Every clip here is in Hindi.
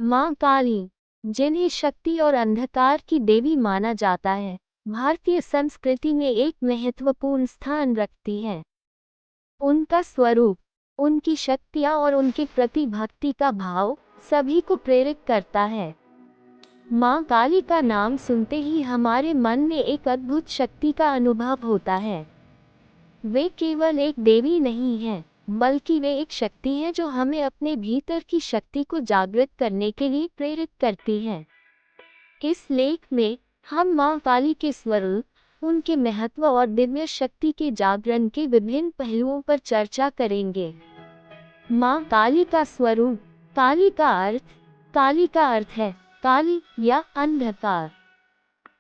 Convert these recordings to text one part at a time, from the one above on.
माँ काली, जिन्हें शक्ति और अंधकार की देवी माना जाता है, भारतीय संस्कृति में एक महत्वपूर्ण स्थान रखती है। उनका स्वरूप, उनकी शक्तियाँ और उनके प्रति भक्ति का भाव सभी को प्रेरित करता है। माँ काली का नाम सुनते ही हमारे मन में एक अद्भुत शक्ति का अनुभव होता है। वे केवल एक देवी नहीं हैं, बल्कि वे एक शक्ति है जो हमें अपने भीतर की शक्ति को जागृत करने के लिए प्रेरित करती है। इस लेख में हम माँ काली के स्वरूप, उनके महत्व और दिव्य शक्ति के जागरण के विभिन्न पहलुओं पर चर्चा करेंगे। माँ काली का स्वरूप। काली का अर्थ है काली या अंधकार।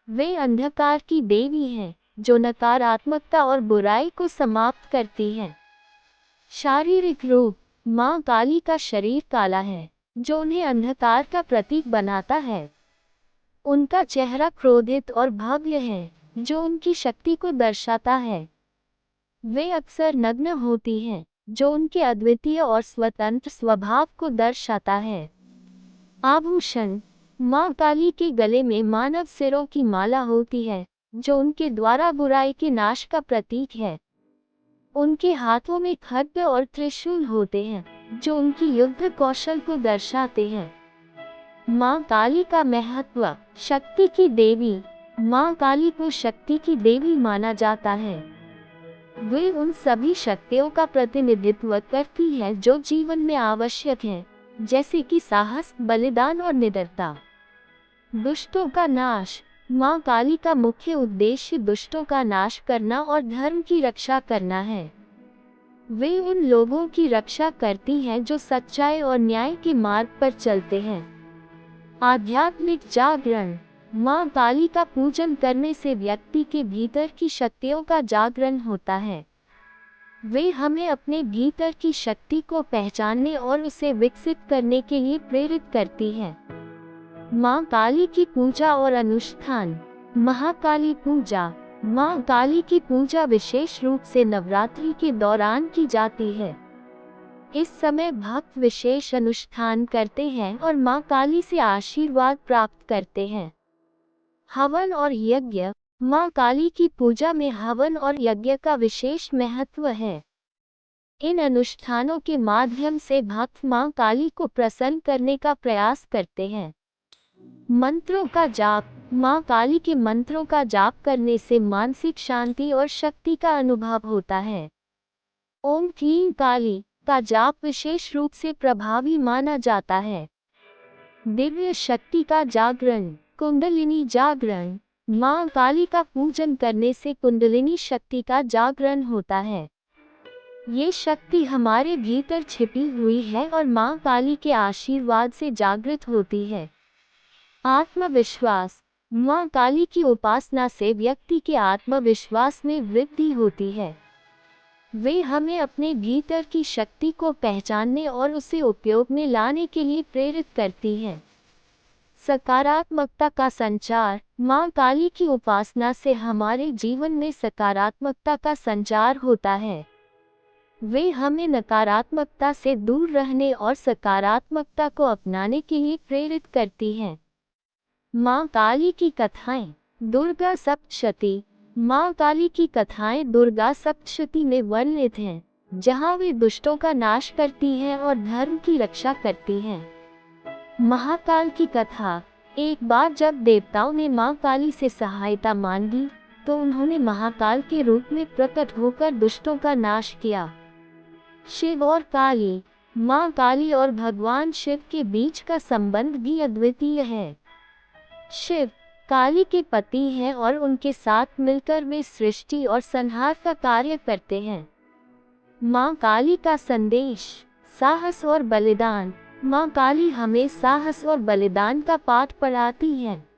वे अंधकार की देवी हैं, जो नकारात्मकता और बुराई को समाप्त करती हैं। शारीरिक रूप। माँ काली का शरीर काला है, जो उन्हें अंधकार का प्रतीक बनाता है। उनका चेहरा क्रोधित और भव्य है, जो उनकी शक्ति को दर्शाता है। वे अक्सर नग्न होती हैं, जो उनके अद्वितीय और स्वतंत्र स्वभाव को दर्शाता है। आभूषण। माँ काली के गले में मानव सिरों की माला होती है, जो उनके द्वारा बुराई के नाश का प्रतीक है। उनके हाथों में खड्ग और त्रिशूल होते हैं, जो उनकी युद्ध कौशल को दर्शाते हैं। माँ काली का महत्व। शक्ति की देवी। माँ काली को शक्ति की देवी माना जाता है। वे उन सभी शक्तियों का प्रतिनिधित्व करती है जो जीवन में आवश्यक हैं, जैसे कि साहस, बलिदान और निडरता। दुष्टों का नाश। माँ काली का मुख्य उद्देश्य दुष्टों का नाश करना और धर्म की रक्षा करना है। वे उन लोगों की रक्षा करती हैं जो सच्चाई और न्याय के मार्ग पर चलते हैं। आध्यात्मिक जागरण। माँ काली का पूजन करने से व्यक्ति के भीतर की शक्तियों का जागरण होता है। वे हमें अपने भीतर की शक्ति को पहचानने और उसे विकसित करने के लिए प्रेरित करती हैं। माँ काली की पूजा और अनुष्ठान। महाकाली पूजा। माँ काली की पूजा विशेष रूप से नवरात्रि के दौरान की जाती है। इस समय भक्त विशेष अनुष्ठान करते हैं और माँ काली से आशीर्वाद प्राप्त करते हैं। हवन और यज्ञ। माँ काली की पूजा में हवन और यज्ञ का विशेष महत्व है। इन अनुष्ठानों के माध्यम से भक्त माँ काली को प्रसन्न करने का प्रयास करते हैं। मंत्रों का जाप। माँ काली के मंत्रों का जाप करने से मानसिक शांति और शक्ति का अनुभव होता है। ओम क्लीं काली का जाप विशेष रूप से प्रभावी माना जाता है। दिव्य शक्ति का जागरण। कुंडलिनी जागरण। माँ काली का पूजन करने से कुंडलिनी शक्ति का जागरण होता है। ये शक्ति हमारे भीतर छिपी हुई है और माँ काली के आशीर्वाद से जागृत होती है। आत्मविश्वास। माँ काली की उपासना से व्यक्ति के आत्मविश्वास में वृद्धि होती है। वे हमें अपने भीतर की शक्ति को पहचानने और उसे उपयोग में लाने के लिए प्रेरित करती हैं। सकारात्मकता का संचार। माँ काली की उपासना से हमारे जीवन में सकारात्मकता का संचार होता है। वे हमें नकारात्मकता से दूर रहने और सकारात्मकता को अपनाने के लिए प्रेरित करती हैं। माँ काली की कथाएं। दुर्गा सप्तशती। माँ काली की कथाएं दुर्गा सप्तशती में वर्णित हैं, जहाँ वे दुष्टों का नाश करती हैं और धर्म की रक्षा करती हैं। महाकाल की कथा। एक बार जब देवताओं ने माँ काली से सहायता मांगी, तो उन्होंने महाकाल के रूप में प्रकट होकर दुष्टों का नाश किया। शिव और काली। माँ काली और भगवान शिव के बीच का संबंध भी अद्वितीय है। शिव काली के पति हैं और उनके साथ मिलकर वे सृष्टि और संहार का कार्य करते हैं। माँ काली का संदेश। साहस और बलिदान। माँ काली हमें साहस और बलिदान का पाठ पढ़ाती हैं।